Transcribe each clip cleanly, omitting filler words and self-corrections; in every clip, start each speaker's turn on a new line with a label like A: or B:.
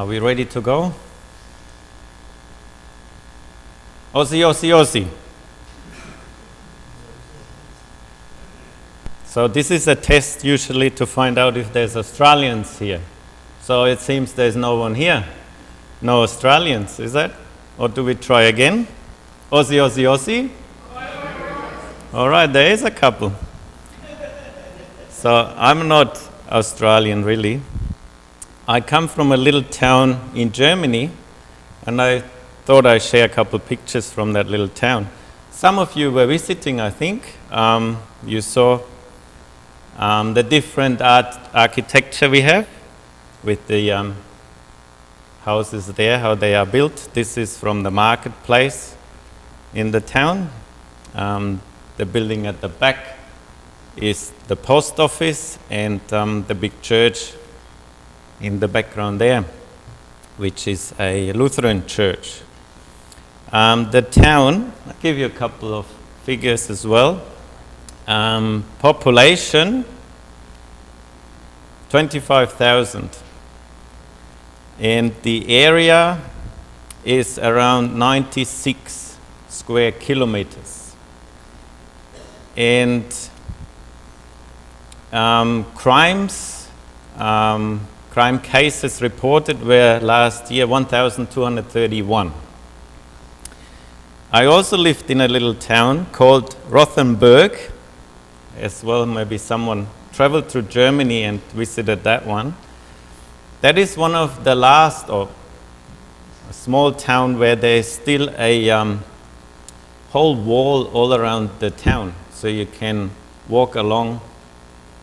A: Are we ready to go? Aussie, Aussie, Aussie. So this is a test usually to find out if there's Australians here. So it seems there's no one here. No Australians, is that? Or do we try again? Aussie, Aussie, Aussie? All right, there is a couple. So I'm not Australian really. I come from a little town in Germany, and I thought I'd share a couple pictures from that little town. Some of you were visiting, I think. You saw the different architecture we have with the houses there, how they are built. This is from the marketplace in the town. The building at the back is the post office, and the big church in the background there, which is a Lutheran church. The town, I'll give you a couple of figures as well. Population, 25,000. And the area is around 96 square kilometers. And crime cases reported were last year 1,231. I also lived in a little town called Rothenburg as well. Maybe someone traveled through Germany and visited that one. That is one of the last, or a small town where there's still a whole wall all around the town, so you can walk along,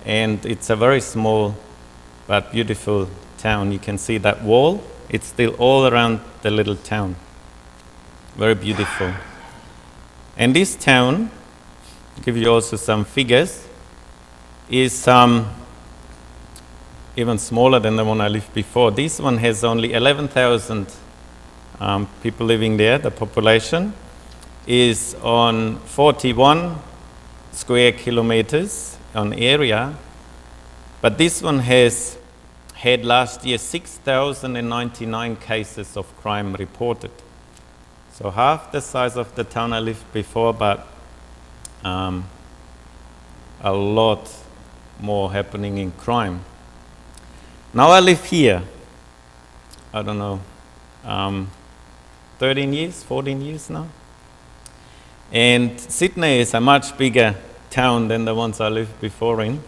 A: and it's a very small but beautiful town. You can see that wall. It's still all around the little town. Very beautiful. And this town, I'll give you also some figures, is even smaller than the one I lived before. This one has only 11,000 people living there. The population is on 41 square kilometers on area, but this one has had last year 6,099 cases of crime reported. So half the size of the town I lived before, but a lot more happening in crime. Now I live here, I don't know, 13 years, 14 years now. And Sydney is a much bigger town than the ones I lived before in,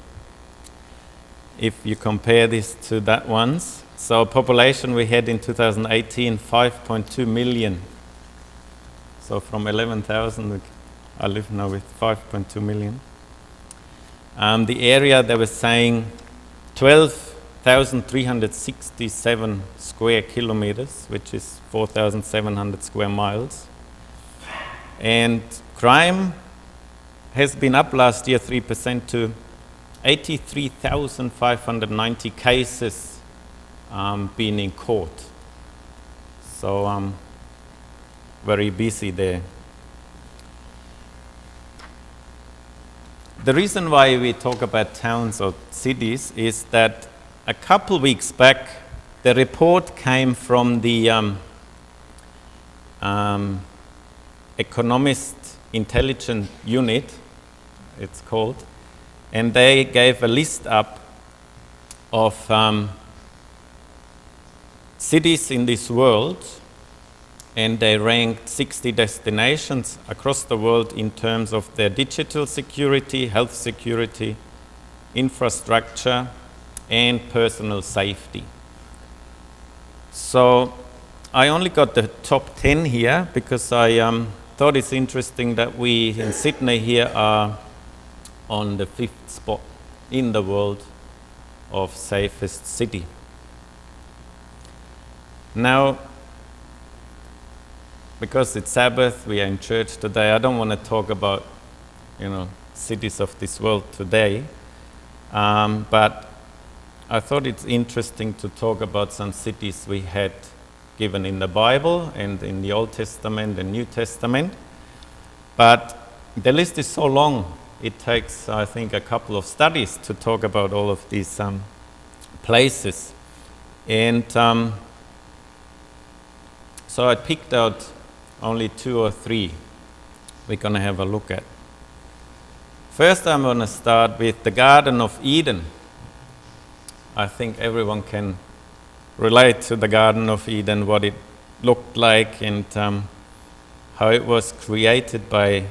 A: if you compare this to that ones. So population we had in 2018, 5.2 million. So from 11,000, I live now with 5.2 million. The area they were saying 12,367 square kilometers, which is 4,700 square miles. And crime has been up last year 3% to 83,590 cases being in court. So very busy there. The reason why we talk about towns or cities is that a couple weeks back, the report came from the Economist Intelligence Unit, it's called, and they gave a list up of cities in this world, and they ranked 60 destinations across the world in terms of their digital security, health security, infrastructure, and personal safety. So I only got the top 10 here because I thought it's interesting that we in Sydney here are on the 5th spot in the world of safest city. Now, because it's Sabbath, we are in church today, I don't want to talk about, cities of this world today, but I thought it's interesting to talk about some cities we had given in the Bible and in the Old Testament and New Testament. But the list is so long, it takes, I think, a couple of studies to talk about all of these places. And So I picked out only 2 or 3 we're going to have a look at. First, I'm going to start with the Garden of Eden. I think everyone can relate to the Garden of Eden, what it looked like and how it was created by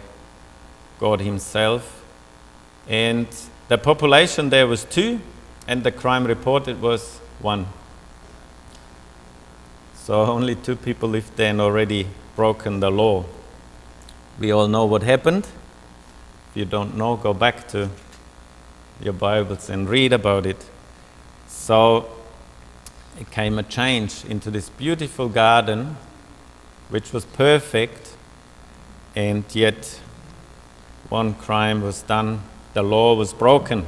A: God Himself. And the population there was 2, and the crime reported was 1. So only 2 people lived there and already broken the law. We all know what happened. If you don't know, go back to your Bibles and read about it. So it came a change into this beautiful garden, which was perfect, and yet one crime was done, the law was broken.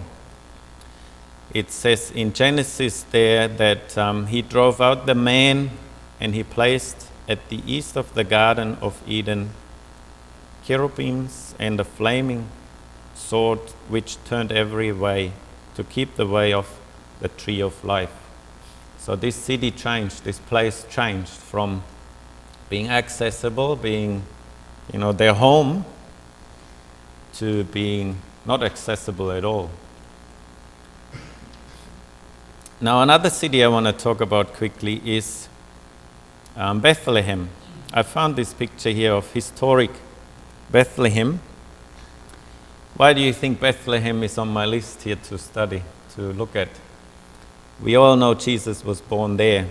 A: It says in Genesis there that He drove out the man and He placed at the east of the Garden of Eden cherubims and a flaming sword which turned every way to keep the way of the tree of life. So this city changed, this place changed from being accessible, being, their home, to being not accessible at all. Now another city I want to talk about quickly is Bethlehem. I found this picture here of historic Bethlehem. Why do you think Bethlehem is on my list here to study, to look at? We all know Jesus was born there.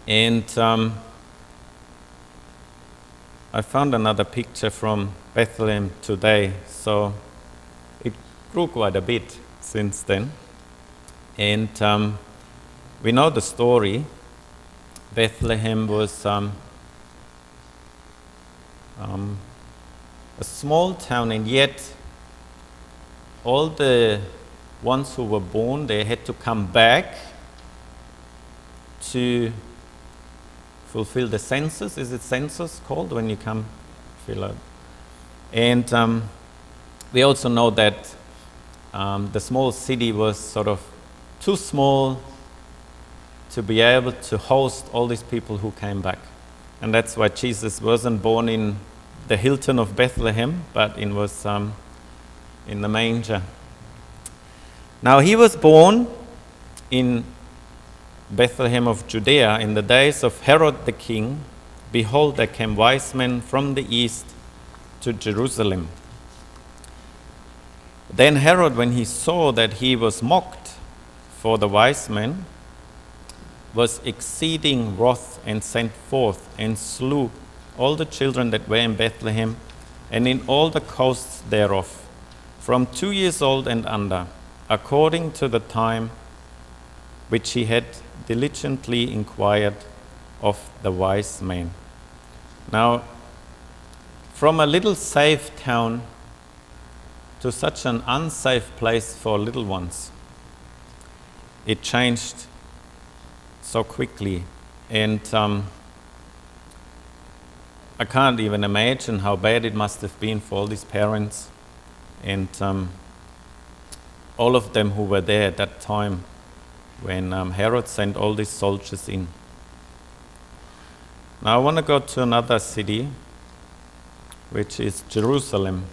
A: And I found another picture from Bethlehem today. So it grew quite a bit since then. And we know the story. Bethlehem was a small town, and yet all the ones who were born there had to come back to fulfill the census. Is it census called when you come fill out? And we also know that the small city was sort of too small to be able to host all these people who came back. And that's why Jesus wasn't born in the Hilton of Bethlehem, but it was in the manger. Now He was born in Bethlehem of Judea in the days of Herod the king. Behold, there came wise men from the east to Jerusalem. Then Herod, when he saw that he was mocked for the wise men, was exceeding wroth, and sent forth and slew all the children that were in Bethlehem and in all the coasts thereof, from 2 years old and under, according to the time which he had diligently inquired of the wise men. Now, from a little safe town to such an unsafe place for little ones, it changed so quickly. And I can't even imagine how bad it must have been for all these parents and all of them who were there at that time when Herod sent all these soldiers in. Now I want to go to another city, which is Jerusalem.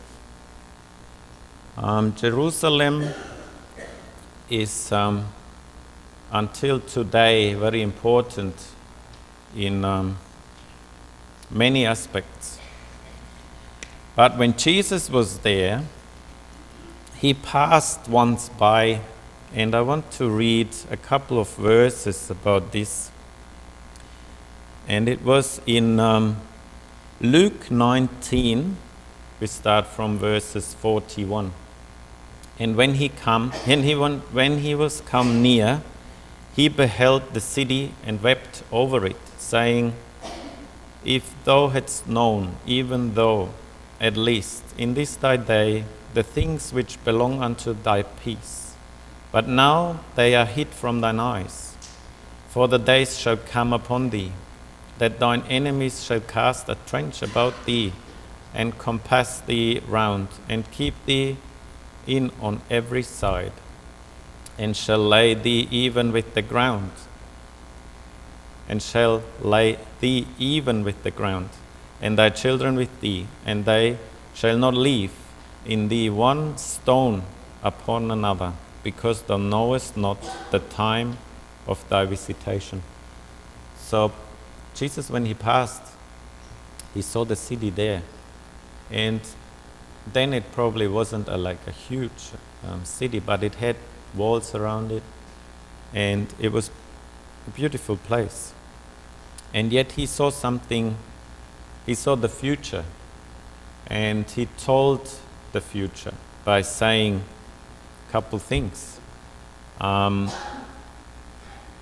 A: Jerusalem is until today very important in many aspects. But when Jesus was there, He passed once by, and I want to read a couple of verses about this. And it was in Luke 19, we start from verses 41. And when he was come near, He beheld the city and wept over it, saying, If thou hadst known, even though, at least, in this thy day, the things which belong unto thy peace. But now they are hid from thine eyes. For the days shall come upon thee, that thine enemies shall cast a trench about thee, and compass thee round, and keep thee in on every side, and shall lay thee even with the ground, and shall lay thee even with the ground, and thy children with thee, and they shall not leave in thee one stone upon another, because thou knowest not the time of thy visitation. So Jesus, when he passed, he saw the city there, and then it probably wasn't like a huge city, but it had walls around it, and it was a beautiful place. And yet he saw something, he saw the future, and he told the future by saying a couple things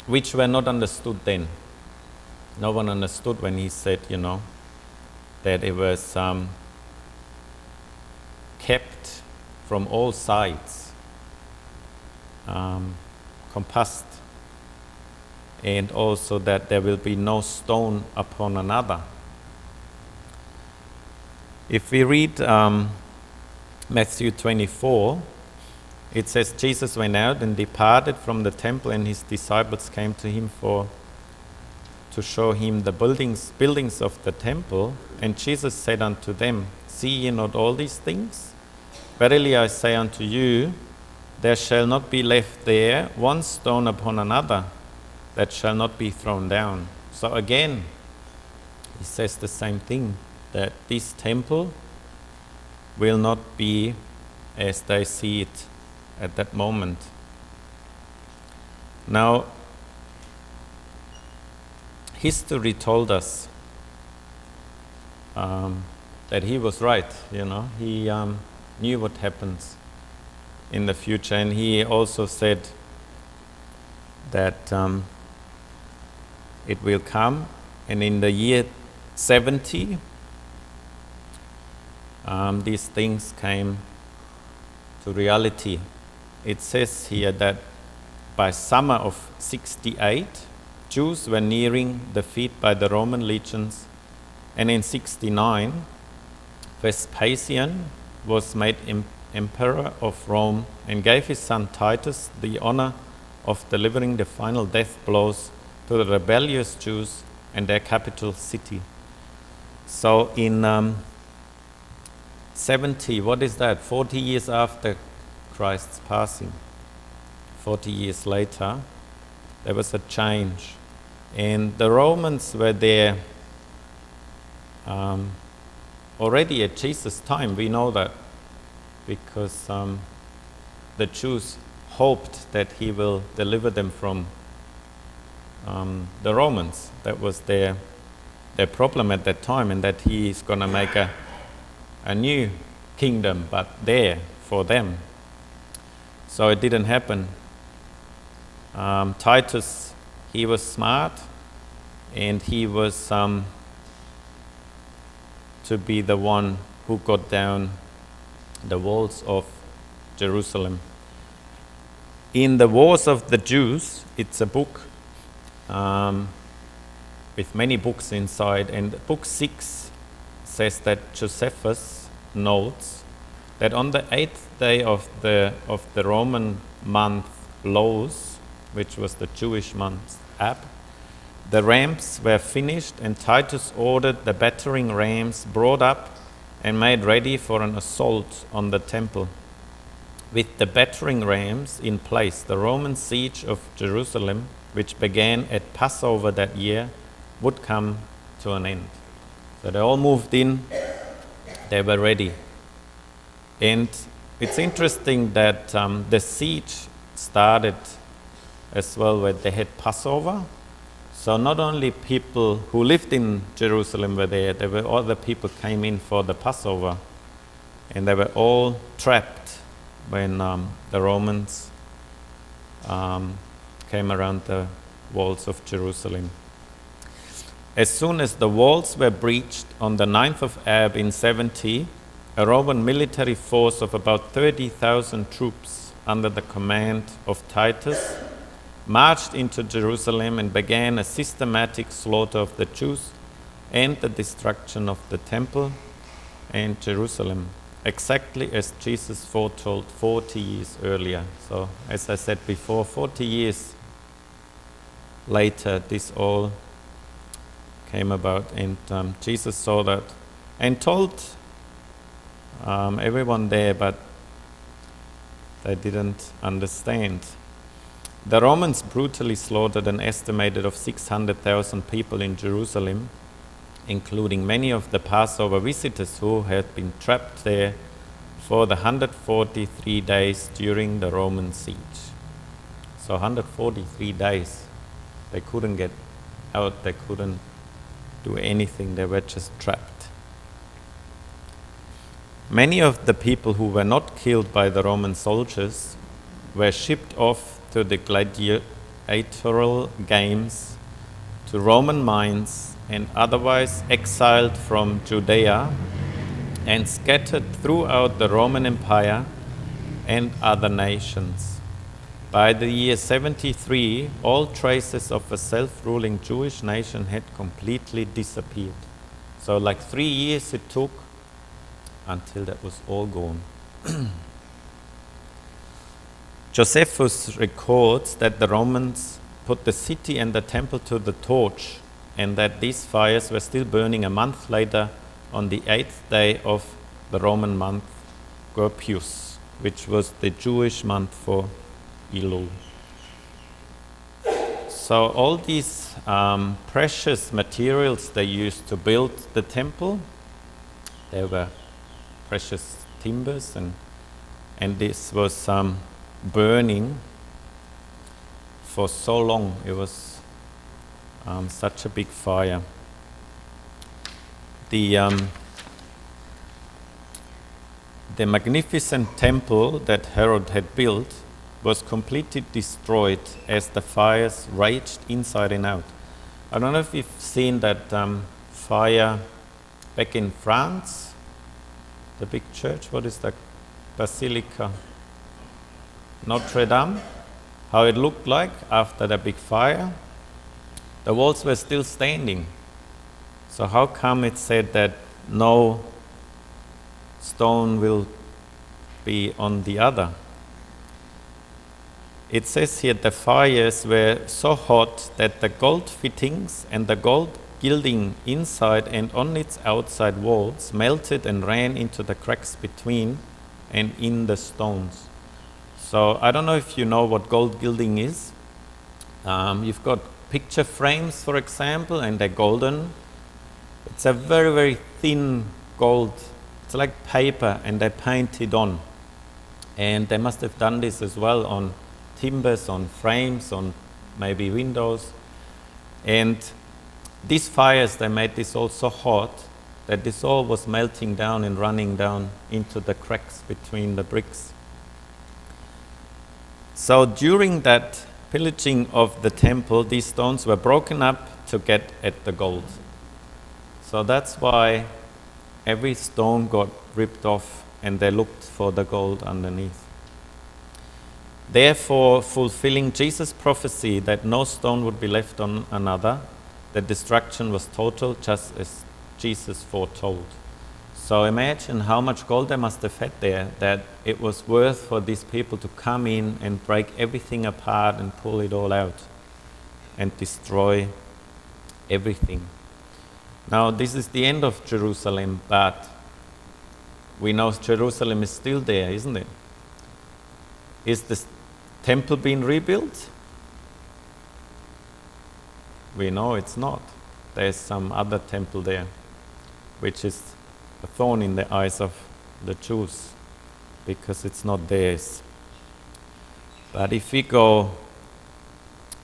A: which were not understood then. No one understood when he said, that it was kept from all sides, compassed, and also that there will be no stone upon another. If we read Matthew 24, it says, Jesus went out and departed from the temple, and his disciples came to him to show him the buildings of the temple. And Jesus said unto them, See ye not all these things? Verily I say unto you, there shall not be left there one stone upon another that shall not be thrown down. So again, he says the same thing, that this temple will not be as they see it at that moment. Now, history told us that he was right, He knew what happens in the future, and he also said that it will come, and in the year 70, these things came to reality. It says here that by summer of 68, Jews were nearing defeat by the Roman legions, and in 69, Vespasian was made emperor of Rome and gave his son Titus the honor of delivering the final death blows to the rebellious Jews and their capital city. So in 70, what is that? 40 years after Christ's passing, 40 years later, there was a change. And the Romans were there already at Jesus' time. We know that because the Jews hoped that he will deliver them from the Romans. That was their problem at that time, and that he is going to make a new kingdom, but there for them. So it didn't happen. Titus, he was smart, and he was to be the one who got down the walls of Jerusalem. In the Wars of the Jews, it's a book with many books inside, and book 6 says that Josephus notes that on the 8th day of the Roman month Lous, which was the Jewish month Ab, the ramps were finished, and Titus ordered the battering rams brought up and made ready for an assault on the temple. With the battering rams in place, the Roman siege of Jerusalem, which began at Passover that year, would come to an end. So they all moved in, they were ready. And it's interesting that the siege started as well when they had Passover. So not only people who lived in Jerusalem were there were other people came in for the Passover. And they were all trapped when the Romans came around the walls of Jerusalem. As soon as the walls were breached on the 9th of Ab in 70, a Roman military force of about 30,000 troops under the command of Titus marched into Jerusalem and began a systematic slaughter of the Jews and the destruction of the temple and Jerusalem, exactly as Jesus foretold 40 years earlier. So, as I said before, 40 years later, this all came about, and Jesus saw that and told everyone there, but they didn't understand. The Romans brutally slaughtered an estimated of 600,000 people in Jerusalem, including many of the Passover visitors who had been trapped there for the 143 days during the Roman siege. So 143 days, they couldn't get out, they couldn't do anything, they were just trapped. Many of the people who were not killed by the Roman soldiers were shipped off to the gladiatorial games, to Roman mines, and otherwise exiled from Judea and scattered throughout the Roman Empire and other nations. By the year 73, all traces of a self-ruling Jewish nation had completely disappeared. So like 3 years it took until that was all gone. Josephus records that the Romans put the city and the temple to the torch, and that these fires were still burning a month later on the 8th day of the Roman month Gurpius, which was the Jewish month for Elul. So all these precious materials they used to build the temple, they were precious timbers, and this was burning for so long. It was such a big fire. The magnificent temple that Herod had built was completely destroyed as the fires raged inside and out. I don't know if you've seen that fire back in France, the big church, what is that? Basilica Notre Dame, how it looked like after the big fire. The walls were still standing. So how come it said that no stone will be on the other? It says here the fires were so hot that the gold fittings and the gold gilding inside and on its outside walls melted and ran into the cracks between and in the stones. So I don't know if you know what gold gilding is. You've got picture frames, for example, and they're golden. It's a very, very thin gold. It's like paper, and they paint it on. And they must have done this as well on timbers, on frames, on maybe windows. And these fires, they made this all so hot that this all was melting down and running down into the cracks between the bricks. So during that pillaging of the temple, these stones were broken up to get at the gold. So that's why every stone got ripped off and they looked for the gold underneath. Therefore, fulfilling Jesus' prophecy that no stone would be left on another, the destruction was total, just as Jesus foretold. So imagine how much gold they must have had there, that it was worth for these people to come in and break everything apart and pull it all out and destroy everything. Now, this is the end of Jerusalem, but we know Jerusalem is still there, isn't it? Is the temple being rebuilt? We know it's not. There's some other temple there, which is a thorn in the eyes of the Jews, because it's not theirs. But if we go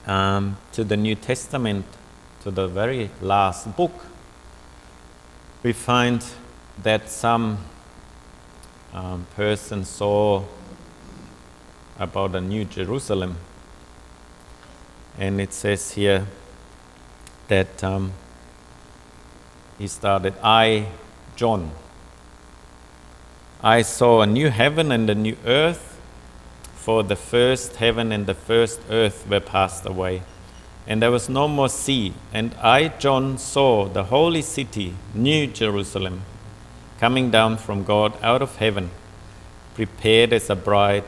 A: to the New Testament, to the very last book, we find that some person saw about a new Jerusalem. And it says here that he started, I, John, I saw a new heaven and a new earth, for the first heaven and the first earth were passed away, and there was no more sea. And I, John, saw the holy city, New Jerusalem, coming down from God out of heaven, prepared as a bride,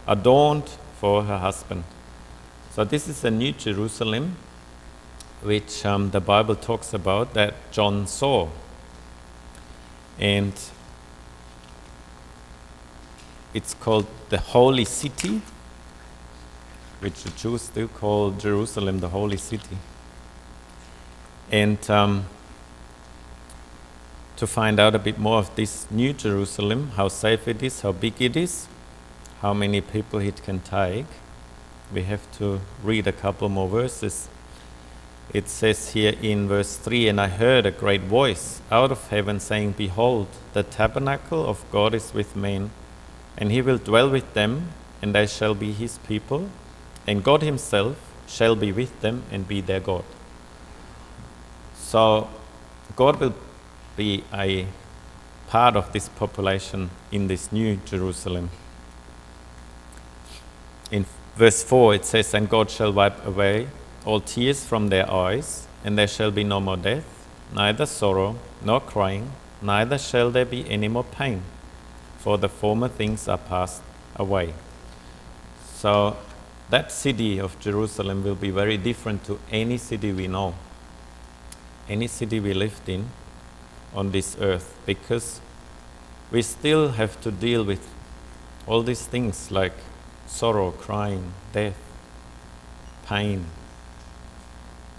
A: adorned for her husband. So this is a New Jerusalem, which the Bible talks about that John saw. And it's called the Holy City, which the Jews still call Jerusalem the Holy City. And to find out a bit more of this new Jerusalem, how safe it is, how big it is, how many people it can take, we have to read a couple more verses. It says here in verse 3, "And I heard a great voice out of heaven saying, Behold, the tabernacle of God is with men, and he will dwell with them, and they shall be his people, and God himself shall be with them and be their God." So God will be a part of this population in this new Jerusalem. In verse 4 it says, "And God shall wipe away all tears from their eyes, and there shall be no more death, neither sorrow, nor crying, neither shall there be any more pain, for the former things are passed away." So that city of Jerusalem will be very different to any city we know, any city we lived in on this earth, because we still have to deal with all these things like sorrow, crying, death, pain.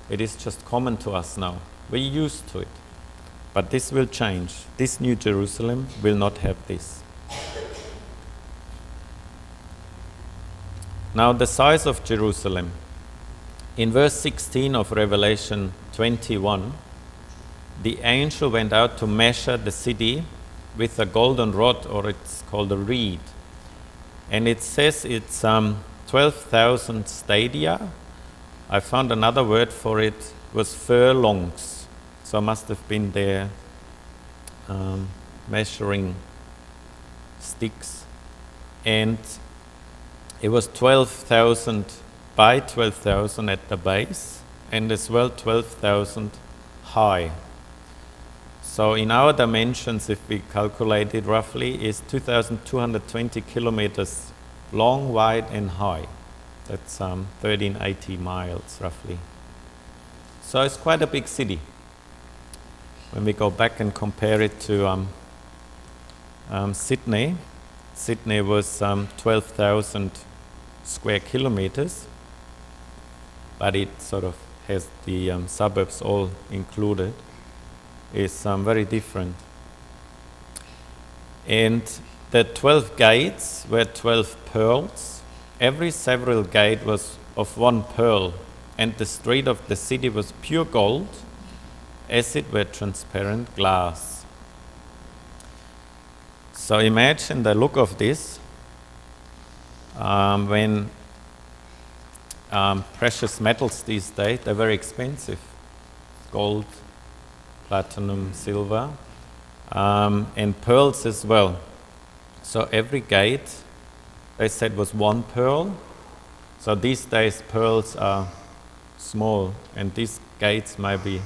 A: It is just common to us now. We're used to it. But this will change. This new Jerusalem will not have this. Now, the size of Jerusalem. In verse 16 of Revelation 21, the angel went out to measure the city with a golden rod, or it's called a reed. And it says it's 12,000 stadia. I found another word for it was furlongs. So I must have been there measuring sticks. And it was 12,000 by 12,000 at the base, and as well 12,000 high. So in our dimensions, if we calculate it roughly, is 2,220 kilometers long, wide and high. That's 1,380 miles roughly. So it's quite a big city. When we go back and compare it to Sydney, Sydney was 12,000 square kilometers, but it sort of has the suburbs all included. Is very different. And the 12 gates were 12 pearls. Every several gate was of one pearl, and the street of the city was pure gold, as it were transparent glass. So imagine the look of this when precious metals these days, they're very expensive. Gold, platinum, silver, and pearls as well. So every gate, they said, was one pearl. So these days pearls are small, and these gates might be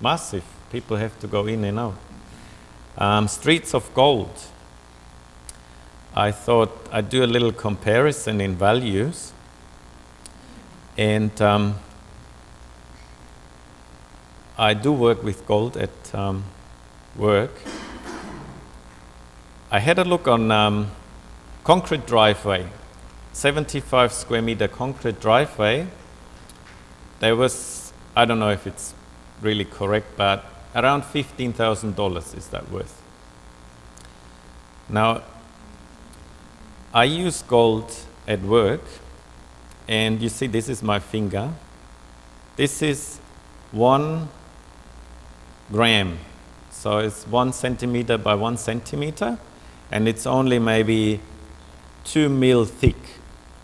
A: massive. People have to go in and out. Streets of gold. I thought I'd do a little comparison in values, and I do work with gold at work. I had a look on concrete driveway, 75 square meter concrete driveway. There was, I don't know if it's really correct, but around $15,000 is that worth. Now, I use gold at work, and you see this is my finger. This is 1 gram, so it's 1 centimeter by 1 centimeter, and it's only maybe 2 mil thick.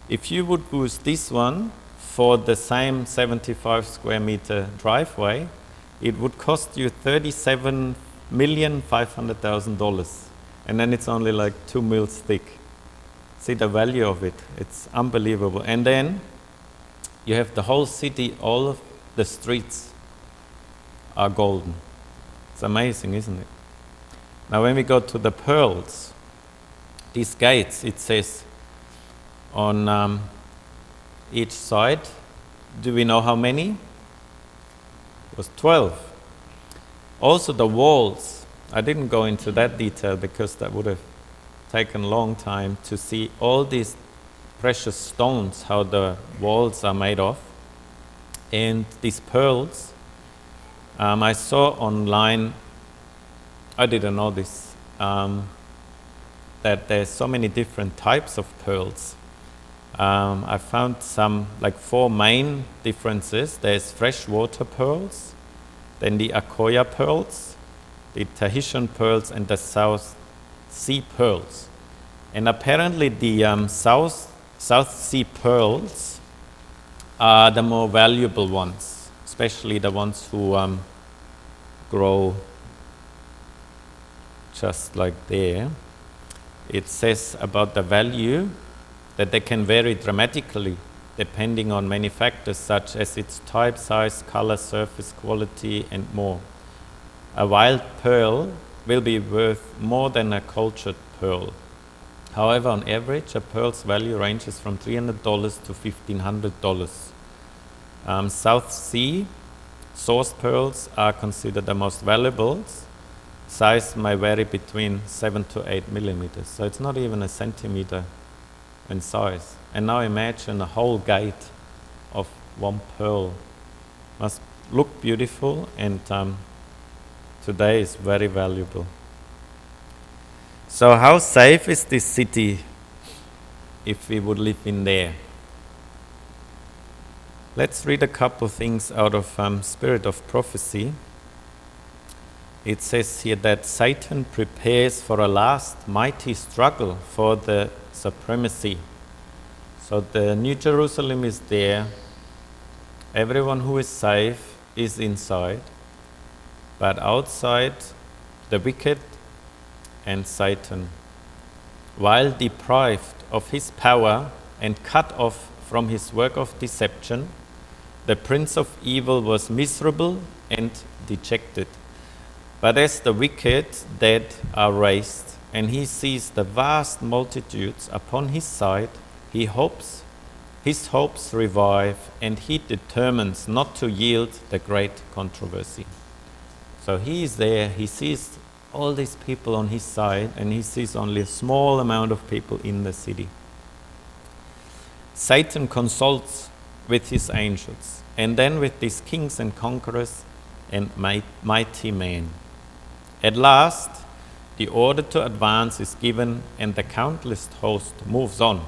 A: If you would use this one for the same 75 square meter driveway, it would cost you $37,500,000, and then it's only like 2 mils thick. See the value of it, it's unbelievable. And then you have the whole city, all of the streets are golden. It's amazing, isn't it? Now when we go to the pearls, these gates, it says on each side, do we know how many? was 12. Also the walls, I didn't go into that detail because that would have taken a long time to see all these precious stones, how the walls are made of. And these pearls, I saw online, I didn't know this, that there's so many different types of pearls. I found some, like 4 main differences. There's freshwater pearls, then the Akoya pearls, the Tahitian pearls, and the South Sea pearls. And apparently the South Sea pearls are the more valuable ones, especially the ones who grow just like there. It says about the value that they can vary dramatically depending on many factors such as its type, size, color, surface, quality, and more. A wild pearl will be worth more than a cultured pearl. However, on average, a pearl's value ranges from $300 to $1,500. South Sea sourced pearls are considered the most valuable. Size may vary between 7 to 8 millimeters, so it's not even a centimeter in size. And now imagine a whole gate of one pearl. Must look beautiful, and today is very valuable. So how safe is this city if we would live in there? Let's read a couple things out of Spirit of Prophecy. It says here that Satan prepares for a last mighty struggle for the supremacy. So the New Jerusalem is there. Everyone who is safe is inside. But outside, the wicked and Satan, while deprived of his power and cut off from his work of deception, the prince of evil was miserable and dejected. But as the wicked dead are raised, and he sees the vast multitudes upon his side, his hopes revive, and he determines not to yield the great controversy. So he is there, he sees all these people on his side, and he sees only a small amount of people in the city. Satan consults with his angels, and then with these kings and conquerors and mighty men. At last, the order to advance is given, and the countless host moves on.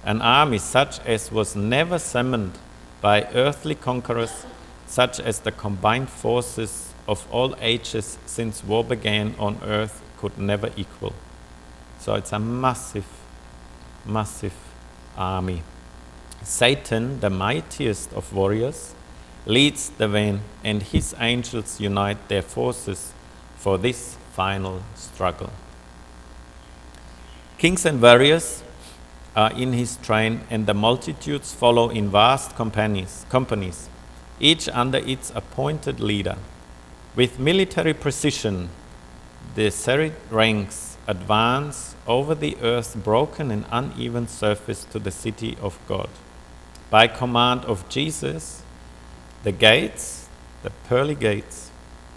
A: An army such as was never summoned by earthly conquerors, such as the combined forces of all ages since war began on earth could never equal. So it's a massive, massive army. Satan, the mightiest of warriors, leads the van, and his angels unite their forces for this final struggle. Kings and warriors are in his train, and the multitudes follow in vast companies, each under its appointed leader. With military precision, the serried ranks advance over the earth's broken and uneven surface to the city of God. By command of Jesus, the gates, the pearly gates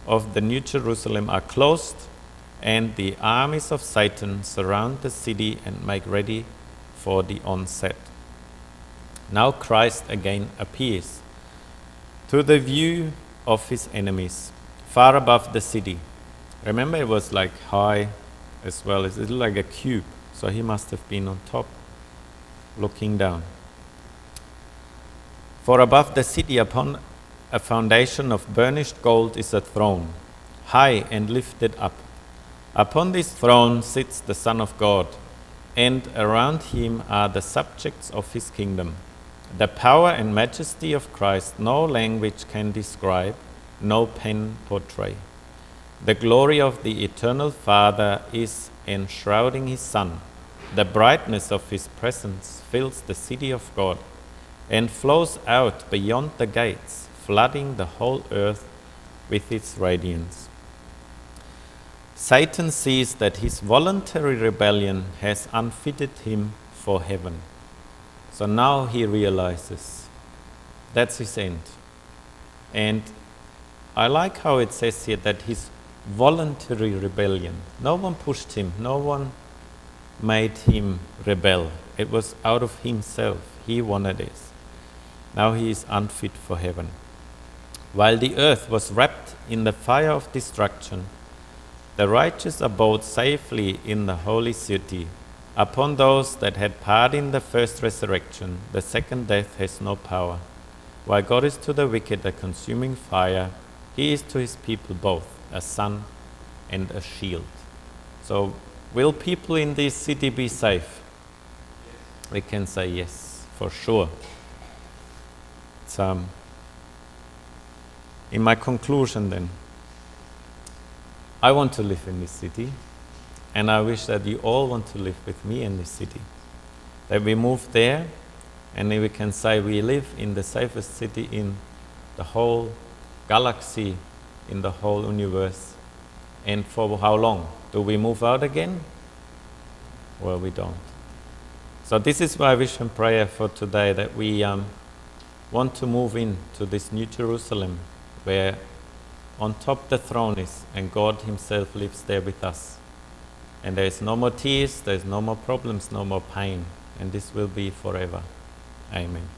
A: of the New Jerusalem are closed, and the armies of Satan surround the city and make ready for the onset. Now Christ again appears to the view of his enemies, far above the city. Remember, it was like high as well. It's like a cube, so he must have been on top, looking down. For above the city, upon a foundation of burnished gold, is a throne, high and lifted up. Upon this throne sits the Son of God, and around him are the subjects of his kingdom. The power and majesty of Christ no language can describe, no pen portray. The glory of the eternal Father is enshrouding his Son. The brightness of his presence fills the city of God and flows out beyond the gates, flooding the whole earth with its radiance. Satan sees that his voluntary rebellion has unfitted him for heaven. So now he realizes that's his end. And I like how it says here that his voluntary rebellion, no one pushed him, no one made him rebel. It was out of himself. He wanted it. Now he is unfit for heaven. While the earth was wrapped in the fire of destruction, the righteous abode safely in the holy city. Upon those that had part in the first resurrection, the second death has no power. While God is to the wicked a consuming fire, he is to his people both a sun and a shield. So, will people in this city be safe? Yes. We can say yes, for sure. In my conclusion then, I want to live in this city, and I wish that you all want to live with me in this city. That we move there, and we can say we live in the safest city in the whole galaxy, in the whole universe. And for how long? Do we move out again? Well, we don't. So this is my wish and prayer for today, that we want to move into this new Jerusalem, where on top the throne is, and God himself lives there with us. And there is no more tears, there is no more problems, no more pain, and this will be forever. Amen.